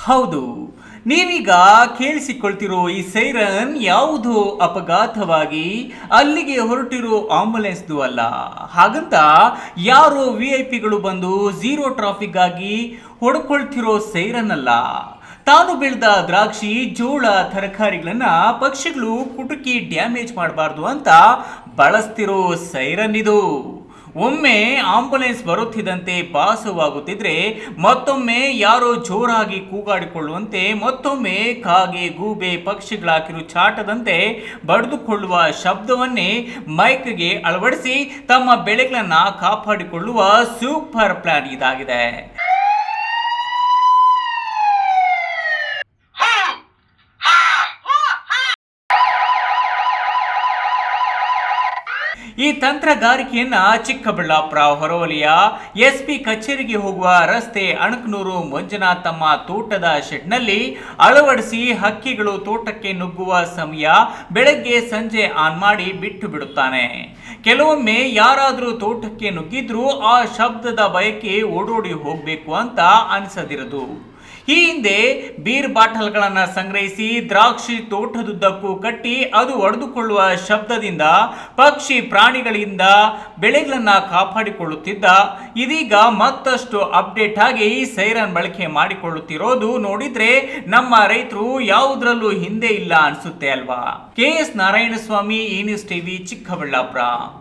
ಹೌದು, ನೀವೀಗ ಕೇಳಿಸಿಕೊಳ್ತಿರೋ ಈ ಸೈರನ್ ಯಾವುದೋ ಅಪಘಾತವಾಗಿ ಅಲ್ಲಿಗೆ ಹೊರಟಿರೋ ಆಂಬುಲೆನ್ಸ್ದು ಅಲ್ಲ. ಹಾಗಂತ ಯಾರೋ VIP ಗಳು ಬಂದು ಝೀರೋ ಟ್ರಾಫಿಕ್ ಆಗಿ ಹೊಡ್ಕೊಳ್ತಿರೋ ಸೈರನ್ ಅಲ್ಲ. ತಾನು ಬೆಳೆದ ದ್ರಾಕ್ಷಿ, ಜೋಳ, ತರಕಾರಿಗಳನ್ನ ಪಕ್ಷಿಗಳು ಕುಟುಕಿ ಡ್ಯಾಮೇಜ್ ಮಾಡಬಾರ್ದು ಅಂತ ಬಳಸ್ತಿರೋ ಸೈರನ್ ಇದು. ಒಮ್ಮೆ ಆಂಬುಲೆನ್ಸ್ ಬರುತ್ತಿದ್ದಂತೆ ಭಾಸವಾಗುತ್ತಿದ್ರೆ ಮತ್ತೊಮ್ಮೆ ಯಾರೋ ಜೋರಾಗಿ ಕೂಗಾಡಿಕೊಳ್ಳುವಂತೆ, ಮತ್ತೊಮ್ಮೆ ಕಾಗೆ, ಗೂಬೆ, ಪಕ್ಷಿಗಳ ಕಿರುಚಾಟದಂತೆ ಬಡಿದುಕೊಳ್ಳುವ ಶಬ್ದವನ್ನೇ ಮೈಕ್ಗೆ ಅಳವಡಿಸಿ ತಮ್ಮ ಬೆಳೆಗಳನ್ನ ಕಾಪಾಡಿಕೊಳ್ಳುವ ಸೂಪರ್ ಪ್ಲಾನ್ ಇದಾಗಿದೆ. ಈ ತಂತ್ರಗಾರಿಕೆಯನ್ನ ಚಿಕ್ಕಬಳ್ಳಾಪುರ ಹೊರವಲಯ SP ಕಚೇರಿಗೆ ಹೋಗುವ ರಸ್ತೆ ಅಣಕನೂರು ಮಂಜುನಾಥ್ ತಮ್ಮ ತೋಟದ ಶೆಡ್ನಲ್ಲಿ ಅಳವಡಿಸಿ ಹಕ್ಕಿಗಳು ತೋಟಕ್ಕೆ ನುಗ್ಗುವ ಸಮಯ ಬೆಳಗ್ಗೆ ಸಂಜೆ ಆನ್ ಮಾಡಿ ಬಿಟ್ಟು ಬಿಡುತ್ತಾನೆ. ಕೆಲವೊಮ್ಮೆ ಯಾರಾದರೂ ತೋಟಕ್ಕೆ ನುಗ್ಗಿದ್ರೂ ಆ ಶಬ್ದದ ಭಯಕ್ಕೆ ಓಡೋಡಿ ಹೋಗಬೇಕು ಅಂತ ಅನಿಸದಿರದು. ಈ ಹಿಂದೆ ಬೀರ್ ಬಾಟಲ್ಗಳನ್ನು ಸಂಗ್ರಹಿಸಿ ದ್ರಾಕ್ಷಿ ತೋಟದುದ್ದಕ್ಕೂ ಕಟ್ಟಿ ಅದು ಒಡೆದುಕೊಳ್ಳುವ ಶಬ್ದದಿಂದ ಪಕ್ಷಿ ಪ್ರಾಣಿಗಳಿಂದ ಬೆಳೆಗಳನ್ನು ಕಾಪಾಡಿಕೊಳ್ಳುತ್ತಿದ್ದ. ಇದೀಗ ಮತ್ತಷ್ಟು ಅಪ್ಡೇಟ್ ಆಗಿ ಸೈರನ್ ಬಳಕೆ ಮಾಡಿಕೊಳ್ಳುತ್ತಿರೋದು ನೋಡಿದ್ರೆ ನಮ್ಮ ರೈತರು ಯಾವುದರಲ್ಲೂ ಹಿಂದೆ ಇಲ್ಲ ಅನ್ಸುತ್ತೆ ಅಲ್ವಾ. KS ನಾರಾಯಣಸ್ವಾಮಿ, ಈ ನ್ಯೂಸ್ TV, ಚಿಕ್ಕಬಳ್ಳಾಪುರ.